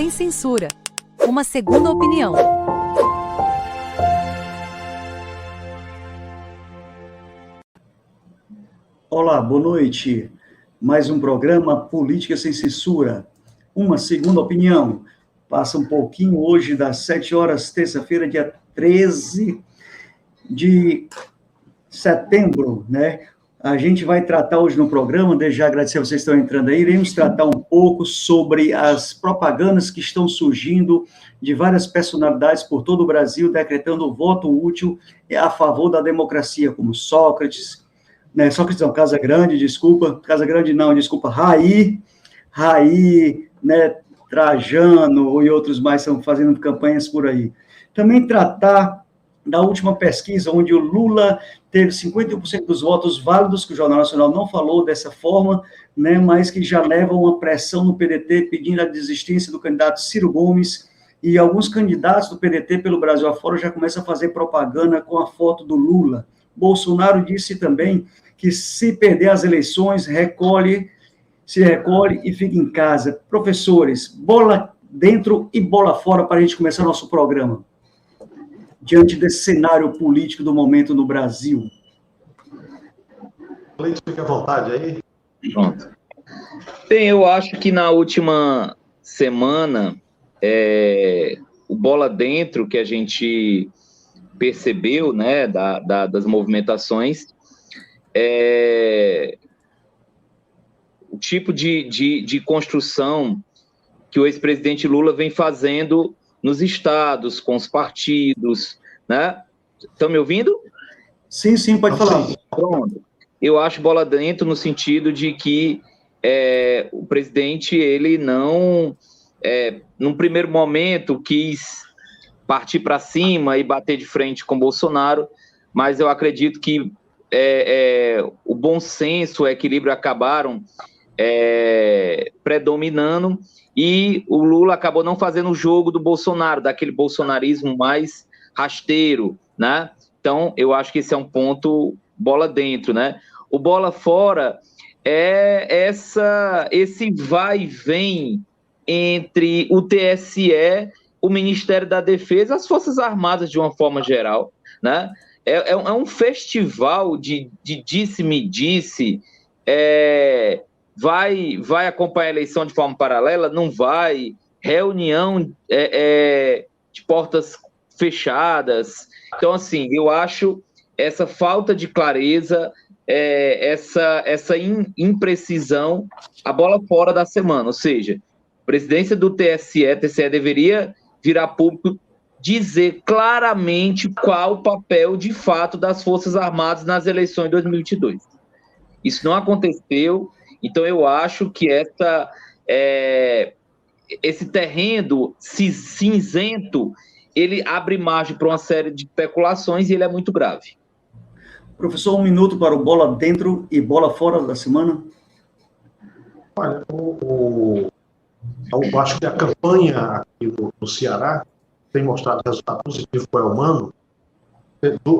Sem Censura. Uma segunda opinião. Olá, boa noite. Mais um programa Política Sem Censura. Uma segunda opinião. Passa um pouquinho hoje das 7 horas, terça-feira, dia 13 de setembro, né? A gente vai tratar hoje no programa, desde já agradecer a vocês que estão entrando aí, iremos tratar um pouco sobre as propagandas que estão surgindo de várias personalidades por todo o Brasil, decretando o voto útil a favor da democracia, como Sócrates, né? Sócrates não, Casagrande, Raí, né? Trajano e outros mais estão fazendo campanhas por aí. Também tratar da última pesquisa, onde o Lula teve 51% dos votos válidos, que o Jornal Nacional não falou dessa forma, né, mas que já leva uma pressão no PDT pedindo a desistência do candidato Ciro Gomes, e alguns candidatos do PDT pelo Brasil afora já começam a fazer propaganda com a foto do Lula. Bolsonaro disse também que se perder as eleições, se recolhe e fica em casa. Professores, bola dentro e bola fora para a gente começar nosso programa. Diante desse cenário político do momento no Brasil. Cleiton, fique à vontade aí. Pronto. Bem, eu acho que na última semana, o bola dentro que a gente percebeu, né, das movimentações, o tipo de construção que o ex-presidente Lula vem fazendo nos estados, com os partidos, né? Estão me ouvindo? Sim, pode falar. Pronto. Eu acho bola dentro no sentido de que o presidente, ele não, num primeiro momento, quis partir para cima e bater de frente com Bolsonaro, mas eu acredito que o bom senso, o equilíbrio acabaram predominando, e o Lula acabou não fazendo o jogo do Bolsonaro, daquele bolsonarismo mais rasteiro, né? Então, eu acho que esse é um ponto bola dentro, né? O bola fora é esse vai e vem entre o TSE, o Ministério da Defesa, as Forças Armadas de uma forma geral, né? É um festival de disse-me-disse, vai acompanhar a eleição de forma paralela? Não vai. Reunião de portas fechadas. Então, assim, eu acho essa falta de clareza, essa imprecisão, a bola fora da semana. Ou seja, a presidência do TSE deveria virar público, dizer claramente qual o papel de fato das Forças Armadas nas eleições de 2022. Isso não aconteceu. Então, eu acho que esse terreno cinzento, ele abre margem para uma série de especulações e ele é muito grave. Professor, 1 minuto para o bola dentro e bola fora da semana. Olha, eu acho que a campanha aqui no Ceará tem mostrado resultado positivo para o Elmano.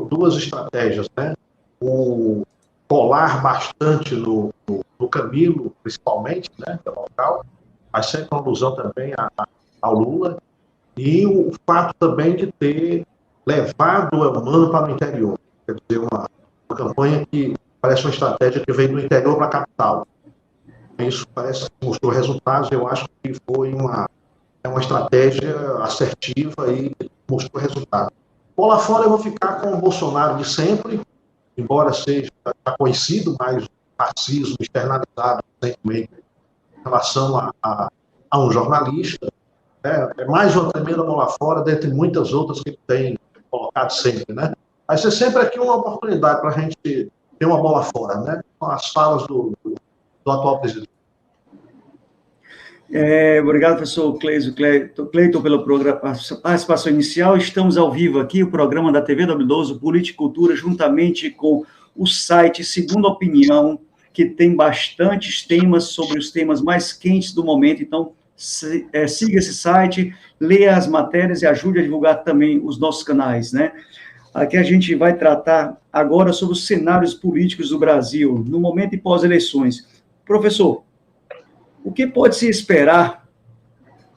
Duas estratégias, né? O colar bastante no Camilo, principalmente, né, que é local, mas sempre uma alusão também ao Lula, e o fato também de ter levado o Elmano para o interior. Quer dizer, uma campanha que parece uma estratégia que veio do interior para a capital. Isso parece que mostrou resultados. Eu acho que foi uma estratégia assertiva e mostrou resultado. Bola fora, eu vou ficar com o Bolsonaro de sempre, embora seja conhecido, mas racismo externalizado recentemente em relação a um jornalista. É mais uma tremenda bola fora, dentre muitas outras que ele tem colocado sempre, né? Vai ser sempre aqui uma oportunidade para a gente ter uma bola fora, né? Com as falas do atual presidente. Obrigado, professor Cleiton, pela participação inicial. Estamos ao vivo aqui, o programa da TV W12, Política e Cultura, juntamente com o site Segunda Opinião, que tem bastantes temas sobre os temas mais quentes do momento. Então, siga esse site, leia as matérias e ajude a divulgar também os nossos canais, né? Aqui a gente vai tratar agora sobre os cenários políticos do Brasil, no momento e pós-eleições. Professor, o que pode se esperar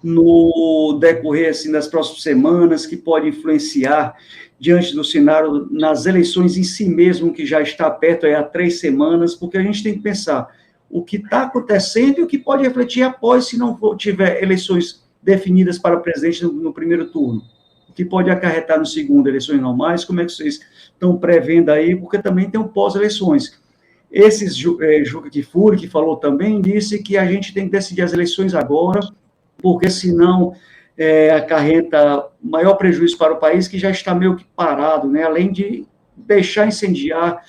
no decorrer assim, das próximas semanas, que pode influenciar diante do cenário nas eleições em si mesmo, que já está perto há 3 semanas, porque a gente tem que pensar o que está acontecendo e o que pode refletir após, se não tiver eleições definidas para presidente no primeiro turno. O que pode acarretar no segundo, eleições normais, como é que vocês estão prevendo aí, porque também tem um pós-eleições. Juca Kfouri, que falou também, disse que a gente tem que decidir as eleições agora, porque senão acarreta maior prejuízo para o país, que já está meio que parado, né? Além de deixar incendiar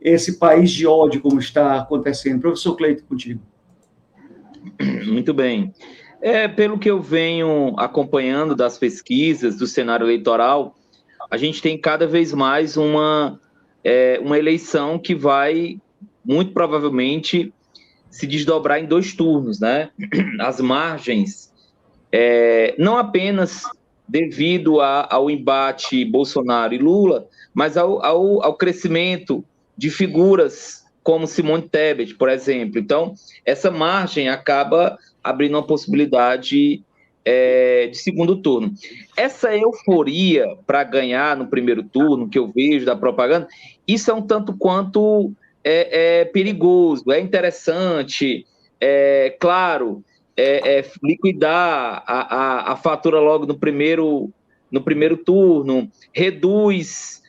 esse país de ódio, como está acontecendo. Professor Cleiton, contigo. Muito bem. Pelo que eu venho acompanhando das pesquisas, do cenário eleitoral, a gente tem cada vez mais uma eleição que vai, muito provavelmente, se desdobrar em 2 turnos, né? As margens, não apenas devido ao embate Bolsonaro e Lula, mas ao crescimento de figuras como Simone Tebet, por exemplo. Então, essa margem acaba abrindo uma possibilidade de segundo turno. Essa euforia para ganhar no primeiro turno, que eu vejo da propaganda, isso é um tanto quanto perigoso, é interessante, claro, liquidar a fatura logo no primeiro turno, reduz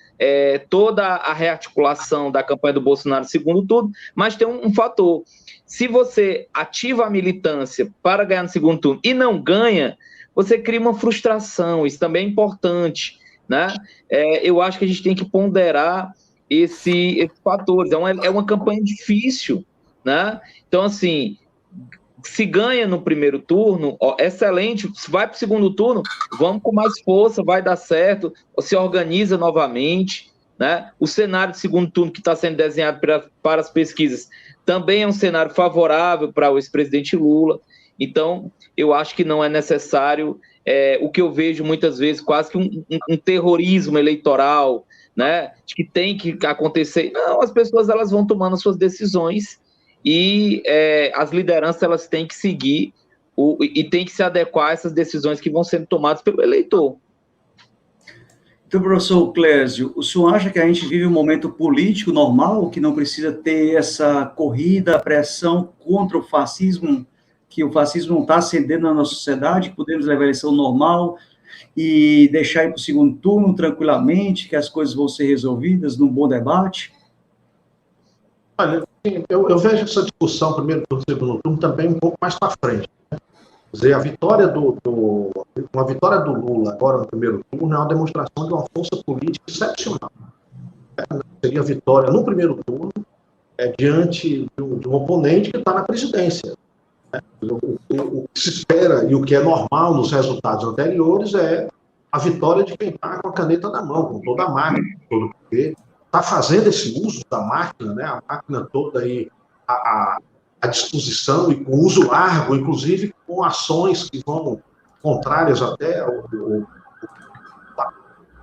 toda a rearticulação da campanha do Bolsonaro no segundo turno, mas tem um fator. Se você ativa a militância para ganhar no segundo turno e não ganha, você cria uma frustração, isso também é importante, né? Eu acho que a gente tem que ponderar esses fatores. É uma campanha difícil, né? Então, assim, se ganha no primeiro turno, excelente, se vai para o segundo turno, vamos com mais força, vai dar certo, se organiza novamente, né? O cenário de segundo turno que está sendo desenhado para as pesquisas também é um cenário favorável para o ex-presidente Lula. Então, eu acho que não é necessário o que eu vejo muitas vezes, quase que um terrorismo eleitoral, né? De que tem que acontecer. Não, as pessoas elas vão tomando suas decisões e as lideranças elas têm que seguir e têm que se adequar a essas decisões que vão sendo tomadas pelo eleitor. Então, professor Clésio, o senhor acha que a gente vive um momento político normal, que não precisa ter essa corrida, pressão contra o fascismo, que o fascismo não está ascendendo na nossa sociedade, que podemos levar a eleição normal e deixar ir para o segundo turno tranquilamente, que as coisas vão ser resolvidas num bom debate? Olha, eu vejo essa discussão, primeiro turno e segundo turno, também um pouco mais para frente. Quer dizer, uma vitória do Lula agora no primeiro turno é uma demonstração de uma força política excepcional. Seria a vitória no primeiro turno diante de um oponente que está na presidência. O que se espera e o que é normal nos resultados anteriores é a vitória de quem está com a caneta na mão, com toda a máquina, com todo o poder, está fazendo esse uso da máquina, né? A máquina toda aí à disposição e com uso largo, inclusive com ações que vão contrárias até ao tá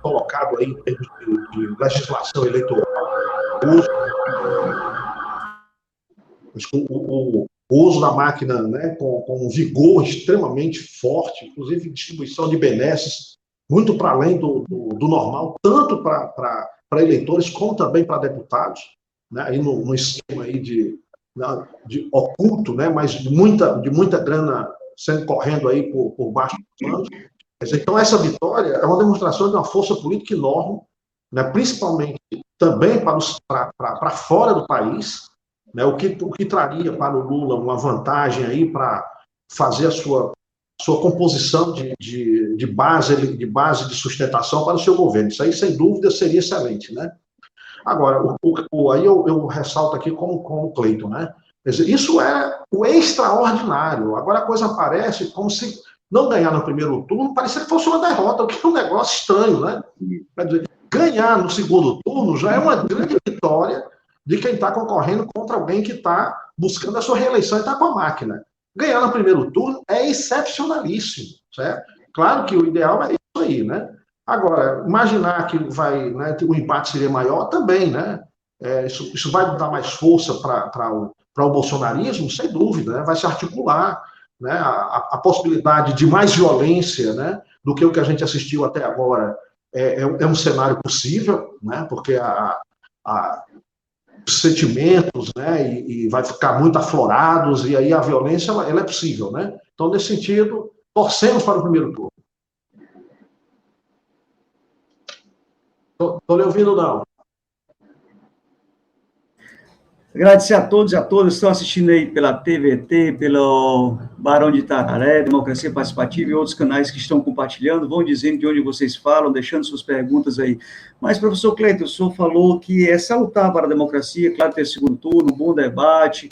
colocado aí em termos de legislação eleitoral. O uso da máquina, né, com um vigor extremamente forte, inclusive distribuição de benesses muito para além do normal, tanto para eleitores como também para deputados, né, aí no esquema aí de oculto, né, mas de muita grana correndo aí por baixo dos panos. Então, essa vitória é uma demonstração de uma força política enorme, né, principalmente também para fora do país, né, o que traria para o Lula uma vantagem aí para fazer a sua composição de base de sustentação para o seu governo. Isso aí, sem dúvida, seria excelente, né? Agora, aí eu ressalto aqui como Cleiton, né? Quer dizer, isso é o extraordinário. Agora a coisa parece como se não ganhar no primeiro turno parecia que fosse uma derrota, o que é um negócio estranho, né? Quer dizer, ganhar no segundo turno já é uma grande vitória de quem está concorrendo contra alguém que está buscando a sua reeleição e está com a máquina. Ganhar no primeiro turno é excepcionalíssimo, certo? Claro que o ideal é isso aí, né? Agora, imaginar que né, o empate seria maior também, né? Isso vai dar mais força para o bolsonarismo, sem dúvida, né? Vai se articular, né, a possibilidade de mais violência, né, do que o que a gente assistiu até agora é um cenário possível, né, porque os sentimentos, né, e vai ficar muito aflorados, e aí a violência ela é possível. Né? Então, nesse sentido, torcemos para o primeiro turno. Estou lhe ouvindo, não? Agradecer a todos e a todas que estão assistindo aí pela TVT, pelo Barão de Itararé, Democracia Participativa e outros canais que estão compartilhando. Vão dizendo de onde vocês falam, deixando suas perguntas aí. Mas, professor Cleiton, o senhor falou que é salutar para a democracia, claro, ter segundo turno, bom debate,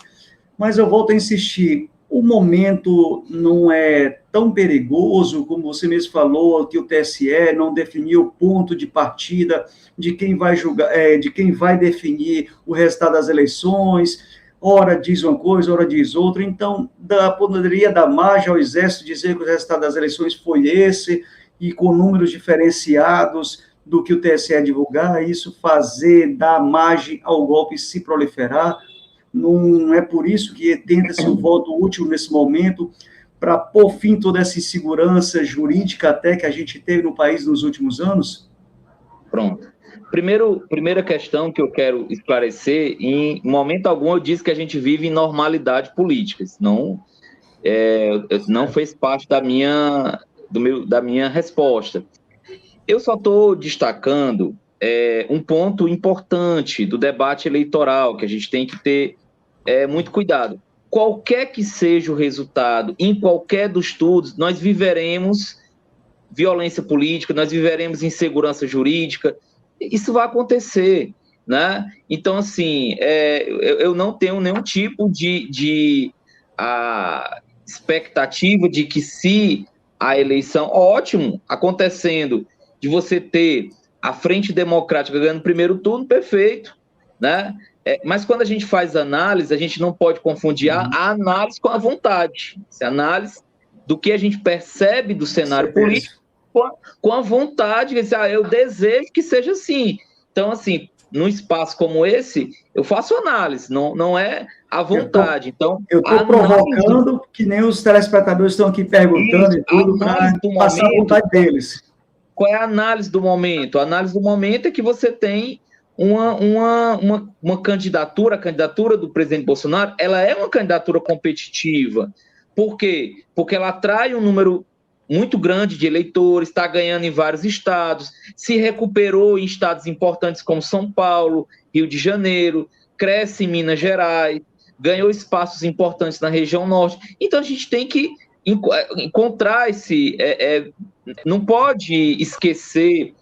mas eu volto a insistir, o momento não é tão perigoso, como você mesmo falou, que o TSE não definiu o ponto de partida de quem vai julgar, de quem vai definir o resultado das eleições, ora diz uma coisa, ora diz outra, então poderia dar margem ao Exército dizer que o resultado das eleições foi esse, e com números diferenciados do que o TSE divulgar, isso dar margem ao golpe se proliferar. Não é por isso que tenta-se o voto útil nesse momento, para pôr fim toda essa insegurança jurídica até que a gente teve no país nos últimos anos? Pronto. Primeira questão que eu quero esclarecer, em momento algum eu disse que a gente vive em normalidade política, não fez parte da minha resposta. Eu só estou destacando um ponto importante do debate eleitoral, que a gente tem que ter muito cuidado. Qualquer que seja o resultado, em qualquer dos turnos, nós viveremos violência política, nós viveremos insegurança jurídica, isso vai acontecer, né? Então, assim, eu não tenho nenhum tipo de expectativa de que se a eleição, ótimo, acontecendo, de você ter a Frente Democrática ganhando o primeiro turno, perfeito, né? Mas quando a gente faz análise, a gente não pode confundir a análise com a vontade. Essa análise do que a gente percebe do cenário político com a vontade, eu desejo que seja assim. Então, assim, num espaço como esse, eu faço análise, não é a vontade. Eu estou provocando que nem os telespectadores estão aqui perguntando e tudo, para passar a vontade deles. Qual é a análise do momento? A análise do momento é que você tem uma candidatura, a candidatura do presidente Bolsonaro, ela é uma candidatura competitiva. Por quê? Porque ela atrai um número muito grande de eleitores, está ganhando em vários estados, se recuperou em estados importantes como São Paulo, Rio de Janeiro, cresce em Minas Gerais, ganhou espaços importantes na região norte. Então, a gente tem que encontrar não pode esquecer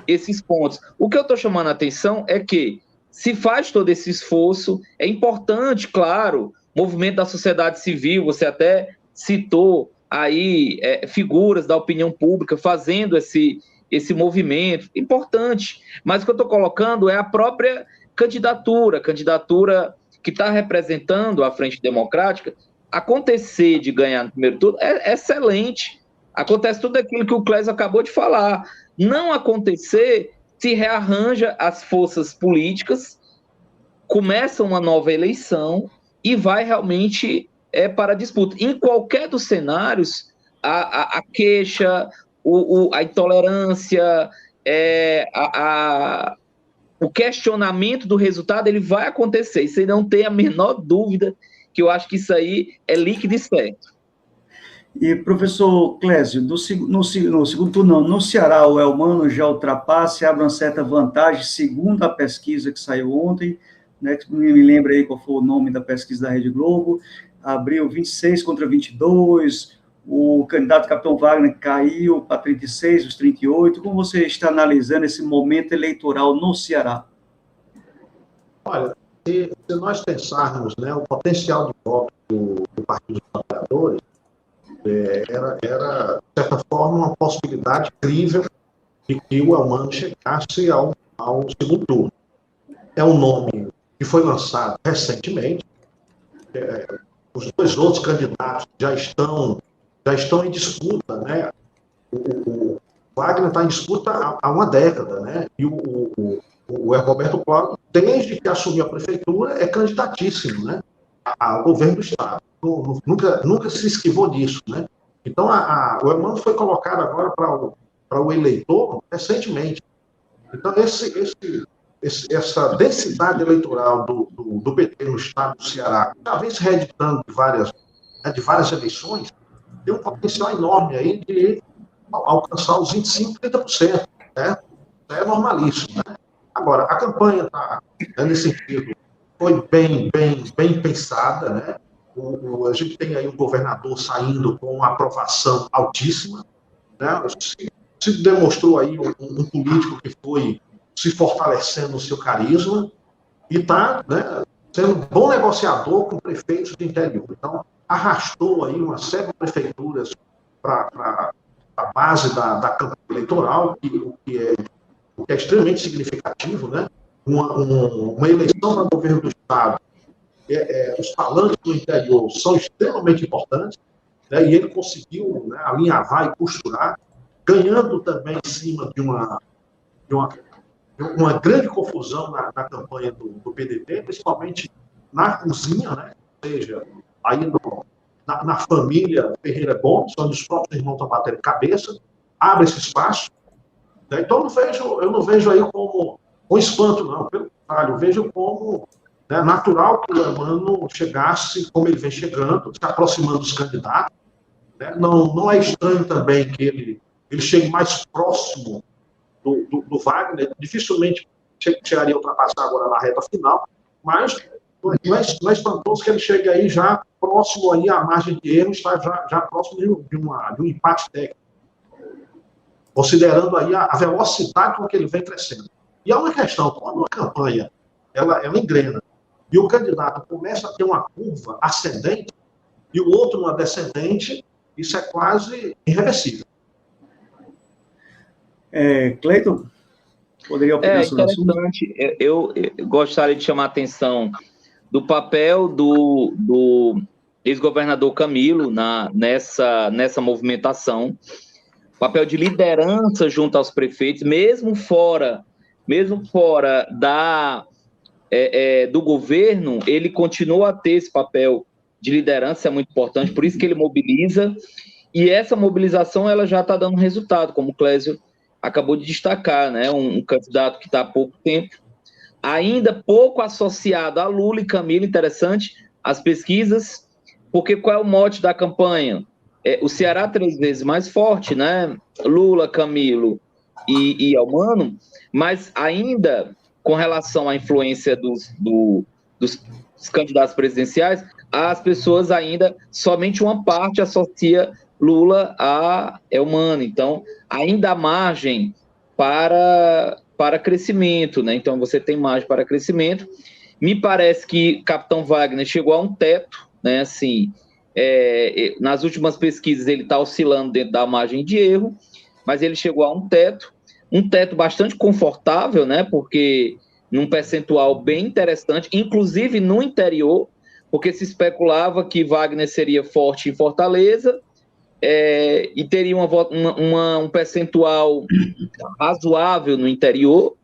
esses pontos. O que eu estou chamando a atenção é que se faz todo esse esforço, é importante, claro, movimento da sociedade civil, você até citou aí figuras da opinião pública fazendo esse movimento, importante, mas o que eu estou colocando é a própria candidatura que está representando a Frente Democrática. Acontecer de ganhar no primeiro turno é excelente, acontece tudo aquilo que o Clésio acabou de falar. Não acontecer, se rearranja as forças políticas, começa uma nova eleição e vai realmente para a disputa. Em qualquer dos cenários, a queixa, a intolerância, o questionamento do resultado, ele vai acontecer. Isso aí não tem a menor dúvida, que eu acho que isso aí é líquido e certo. E, professor Clésio, no segundo turno, no Ceará, o Elmano já ultrapassa e abre uma certa vantagem, segundo a pesquisa que saiu ontem, né, que me lembra aí qual foi o nome da pesquisa da Rede Globo, abriu 26 contra 22, o candidato Capitão Wagner caiu para 36, os 38. Como você está analisando esse momento eleitoral no Ceará? Olha, se nós pensarmos, né, o potencial de voto do Partido dos Trabalhadores, era, de certa forma, uma possibilidade crível de que o Elmano chegasse ao segundo turno. É um nome que foi lançado recentemente. Os dois outros candidatos já estão em disputa, né? O Wagner está em disputa há uma década, né? E o Roberto Cláudio, desde que assumiu a prefeitura, é candidatíssimo, né? ao governo do Estado. Nunca se esquivou disso, né? Então, o Elmano foi colocado agora para o eleitor recentemente. Então, essa densidade eleitoral do PT no estado do Ceará, já vem se reeditando de várias eleições, tem um potencial enorme aí de alcançar os 25%, 30%. Né? É normalíssimo. Né? Agora, a campanha está, nesse sentido, foi bem pensada. Né? A gente tem aí um governador saindo com uma aprovação altíssima. Né? Se demonstrou aí um político que foi se fortalecendo no seu carisma e está, né, sendo um bom negociador com prefeitos do interior. Então, arrastou aí uma série de prefeituras para a base da campanha eleitoral, o que é extremamente significativo, né? Uma eleição para governo do Estado, os palanques do interior são extremamente importantes, né? E ele conseguiu, né, alinhavar e costurar, ganhando também em cima de uma grande confusão na campanha do PDT, principalmente na cozinha, né? Ou seja, aí na família Ferreira Gomes, onde os próprios irmãos estão batendo cabeça, abre esse espaço. Né? Então, eu não vejo aí como espanto, não. Pelo contrário, eu vejo como, né, natural que o Elmano chegasse, como ele vem chegando, se aproximando dos candidatos. Né? Não é estranho também que ele chegue mais próximo do Wagner, dificilmente chegaria a ultrapassar agora na reta final, mas não é espantoso que ele chegue aí já próximo aí à margem de erro, está já próximo de um empate técnico, considerando aí a velocidade com que ele vem crescendo. E há uma questão, quando uma campanha ela engrena e o candidato começa a ter uma curva ascendente e o outro uma descendente, isso é quase irreversível. Cleiton, poderia opinar sobre o assunto? Eu gostaria de chamar a atenção do papel do ex-governador Camilo nessa movimentação, papel de liderança junto aos prefeitos, mesmo fora do governo, ele continua a ter esse papel de liderança, é muito importante, por isso que ele mobiliza, e essa mobilização ela já está dando resultado, como o Clésio acabou de destacar, né? Um candidato que está há pouco tempo, ainda pouco associado a Lula e Camilo, interessante, as pesquisas, porque qual é o mote da campanha? O Ceará 3 vezes mais forte, né? Lula, Camilo e Elmano, mas ainda com relação à influência dos candidatos presidenciais, as pessoas ainda, somente uma parte associa Lula a Elmano, então ainda há margem para crescimento, né? Então você tem margem para crescimento. Me parece que Capitão Wagner chegou a um teto, né? Assim, nas últimas pesquisas ele está oscilando dentro da margem de erro, mas ele chegou a um teto bastante confortável, né? Porque num percentual bem interessante, inclusive no interior, porque se especulava que Wagner seria forte em Fortaleza, e teria um percentual razoável no interior.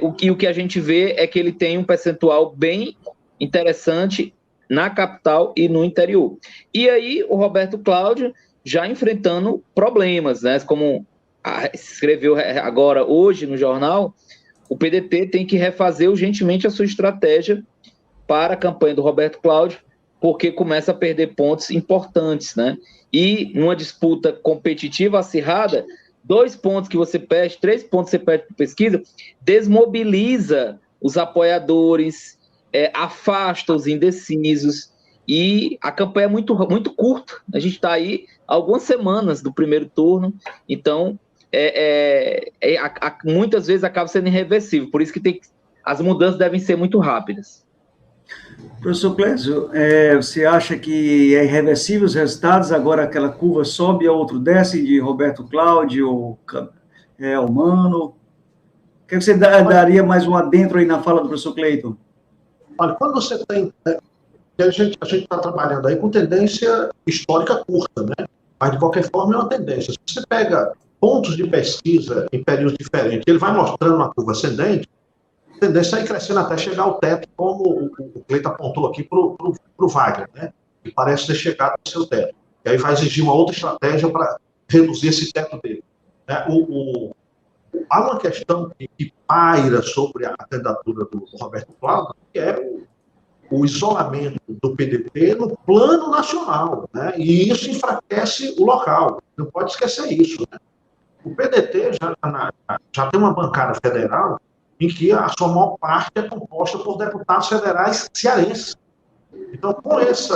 O que a gente vê é que ele tem um percentual bem interessante na capital e no interior. E aí o Roberto Cláudio já enfrentando problemas, né? Como escreveu agora hoje no jornal, o PDT tem que refazer urgentemente a sua estratégia para a campanha do Roberto Cláudio, porque começa a perder pontos importantes, né? E numa disputa competitiva acirrada, 2 pontos que você perde, 3 pontos que você perde por pesquisa, desmobiliza os apoiadores, afasta os indecisos, e a campanha é muito, muito curta. A gente está aí algumas semanas do primeiro turno, então muitas vezes acaba sendo irreversível, por isso que as mudanças devem ser muito rápidas. Professor Clésio, você acha que é irreversível os resultados? Agora aquela curva sobe e a outra desce, de Roberto Cláudio, Elmano? O que você daria mais um adentro aí na fala do professor Cleiton? Olha, quando você tem... a gente está trabalhando aí com tendência histórica curta, né? Mas, de qualquer forma, é uma tendência. Se você pega pontos de pesquisa em períodos diferentes, ele vai mostrando uma curva ascendente, tendência a ir crescendo até chegar ao teto, como o Cleiton apontou aqui para o Wagner, né? Que parece ter chegado ao seu teto. E aí vai exigir uma outra estratégia para reduzir esse teto dele. Né? Há uma questão que paira sobre a candidatura do Roberto Cláudio, que é o isolamento do PDT no plano nacional, né? E isso enfraquece o local. Não pode esquecer isso, né? O PDT já tem uma bancada federal em que a sua maior parte é composta por deputados federais cearenses. Então, com esse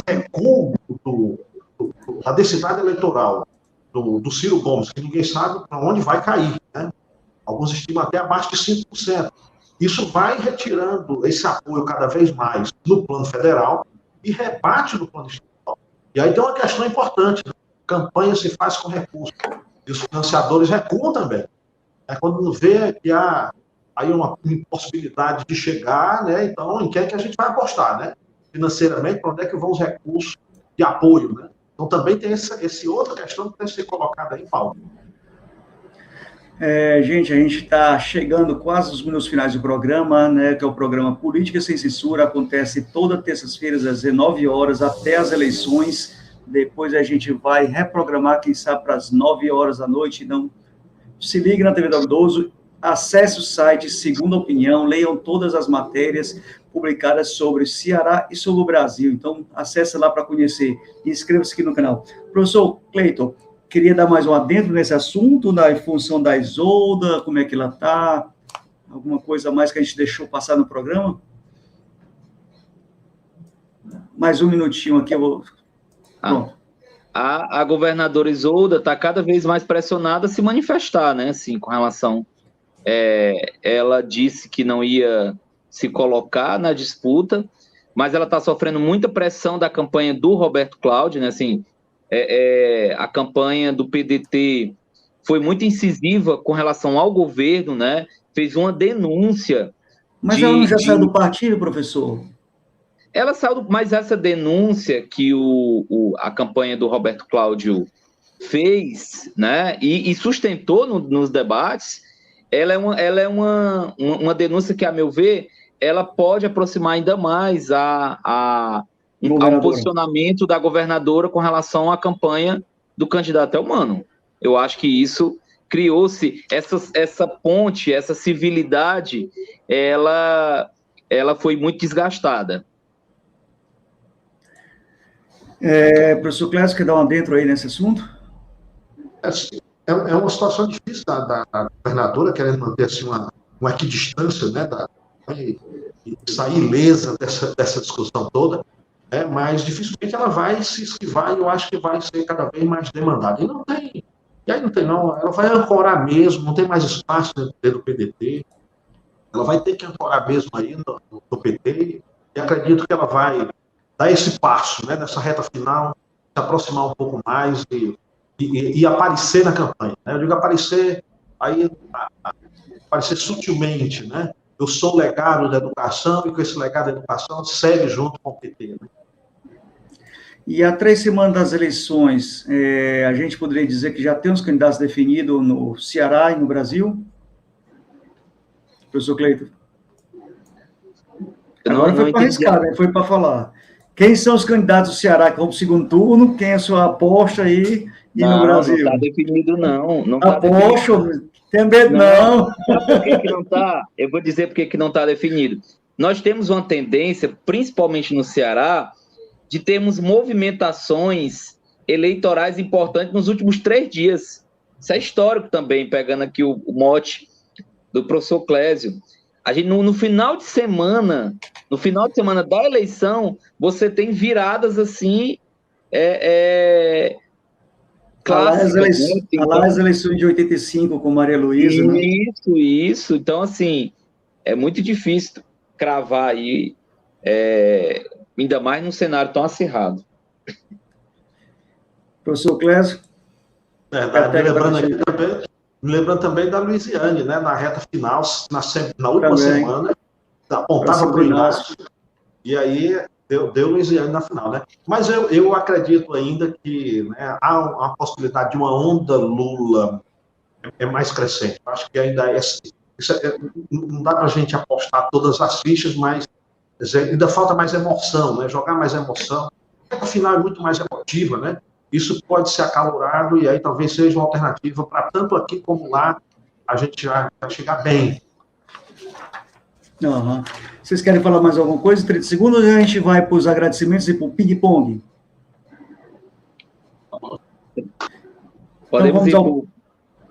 recuo da densidade eleitoral do Ciro Gomes, que ninguém sabe para onde vai cair, né? Alguns estimam até abaixo de 5%. Isso vai retirando esse apoio cada vez mais no plano federal e rebate no plano estadual. E aí tem uma questão importante, né? Campanha se faz com recursos. E os financiadores recuam também. É quando vê que há aí uma impossibilidade de chegar, né? Então, em quem é que a gente vai apostar, né? Financeiramente, para onde é que vão os recursos de apoio, né? Então, também tem essa outra questão que tem que ser colocada aí em pauta. Gente, a gente está chegando quase nos minutos finais do programa, né, que é o programa Política Sem Censura, acontece toda terça-feira, às 19 horas, até as eleições. Depois a gente vai reprogramar, quem sabe, para as 9 horas da noite. Então, se ligue na TV Idoso, acesse o site Segunda Opinião, leiam todas as matérias publicadas sobre o Ceará e sobre o Brasil. Então, acesse lá para conhecer. Inscreva-se aqui no canal. Professor Cleiton, queria dar mais um adendo nesse assunto, na função da Isolda, como é que ela está? Alguma coisa mais que a gente deixou passar no programa? Mais um minutinho aqui, eu vou... Pronto. A governadora Isolda está cada vez mais pressionada a se manifestar, né, assim, com relação... ela disse que não ia se colocar na disputa, mas ela está sofrendo muita pressão da campanha do Roberto Cláudio, né, assim... a campanha do PDT foi muito incisiva com relação ao governo, né? Fez uma denúncia. Mas ela não já saiu do partido, professor? Ela saiu, mas essa denúncia que a campanha do Roberto Cláudio fez, né? E sustentou nos debates, ela é uma denúncia que, a meu ver, ela pode aproximar ainda mais ao posicionamento da governadora com relação à campanha do candidato Elmano. Eu acho que isso criou-se, essa ponte, essa civilidade, ela foi muito desgastada. Professor Clécio, quer dar um adentro aí nesse assunto? É uma situação difícil da governadora, querendo manter assim, uma equidistância, né, e sair ilesa dessa discussão toda. Mas dificilmente ela vai se esquivar e eu acho que vai ser cada vez mais demandada. E aí não tem, ela vai ancorar mesmo, não tem mais espaço dentro do PDT, ela vai ter que ancorar mesmo aí no PT, e acredito que ela vai dar esse passo, né, nessa reta final, se aproximar um pouco mais e aparecer na campanha. Né? Eu digo aparecer sutilmente, né? Eu sou o legado da educação e com esse legado da educação segue junto com o PT. Né? E há 3 semanas das eleições, a gente poderia dizer que já tem os candidatos definidos no Ceará e no Brasil? Professor Cleiton? Agora foi para arriscar, né? Foi para falar. Quem são os candidatos do Ceará que vão para o segundo turno? Quem é a sua aposta aí? E no Brasil? Não está definido, não. Aposto, também não. Sabe por que não está? Eu vou dizer por que não está definido. Nós temos uma tendência, principalmente no Ceará, de termos movimentações eleitorais importantes nos últimos 3 dias. Isso é histórico também, pegando aqui o mote do professor Clésio. A gente, no final de semana da eleição, você tem viradas assim, clássicas. As eleições de 85 com Maria Luísa. Isso. Então, assim, é muito difícil cravar aí, ainda mais num cenário tão acirrado. Professor Clésio? Me lembrando também da Luiziane, né, na reta final, na última semana, apontava para o Inácio, e aí deu Luiziane na final, né? Mas eu acredito ainda que, né, há a possibilidade de uma onda Lula mais crescente. Acho que ainda Não dá para a gente apostar todas as fichas, mas ainda falta mais emoção, né? Jogar mais emoção. Afinal, é muito mais emotiva, né? Isso pode ser acalorado e aí talvez seja uma alternativa para tanto aqui como lá a gente vai chegar bem. Uhum. Vocês querem falar mais alguma coisa? 30 segundos, ou a gente vai para os agradecimentos e para o ping-pong? Podemos ir então, vamos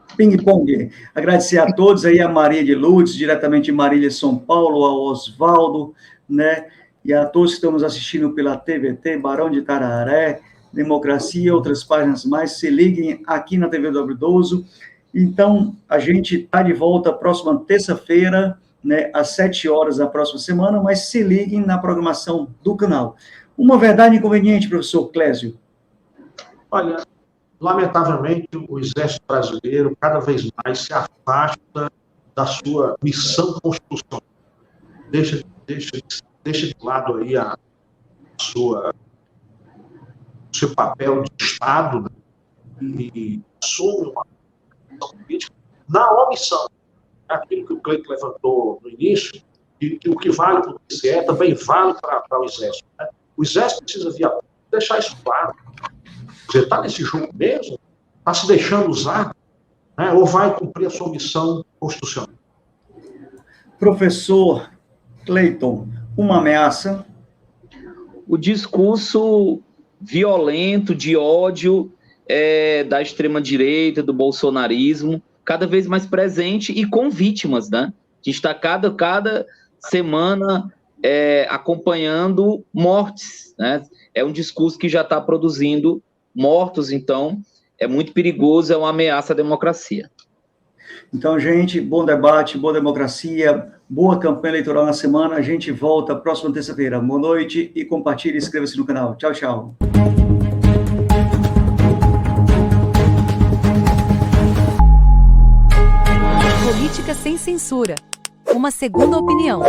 ao ping-pong. Agradecer a todos aí, a Maria de Lourdes, diretamente de Marília, São Paulo, ao Oswaldo, né? E a todos que estão nos assistindo pela TVT, Barão de Tararé, Democracia, outras páginas mais, se liguem aqui na TV do Idoso. Então, a gente está de volta próxima terça-feira, né, às 7 horas da próxima semana, mas se liguem na programação do canal. Uma verdade inconveniente, professor Clésio? Olha, lamentavelmente, o Exército Brasileiro cada vez mais se afasta da sua missão constitucional. Deixa de lado aí o seu papel de Estado, né, e assume uma política na omissão. Aquilo que o Cleiton levantou no início, que o que vale para o TCE também vale para o Exército. Né? O Exército precisa deixar isso claro. Você está nesse jogo mesmo? Está se deixando usar? Né? Ou vai cumprir a sua missão constitucional? Professor Cleiton, uma ameaça? O discurso violento, de ódio da extrema-direita, do bolsonarismo, cada vez mais presente e com vítimas, né? A gente está cada semana acompanhando mortes, né? É um discurso que já está produzindo mortos, então é muito perigoso, é uma ameaça à democracia. Então, gente, bom debate, boa democracia, boa campanha eleitoral na semana. A gente volta próxima terça-feira. Boa noite e compartilhe e inscreva-se no canal. Tchau, tchau. Política sem censura. Uma segunda opinião.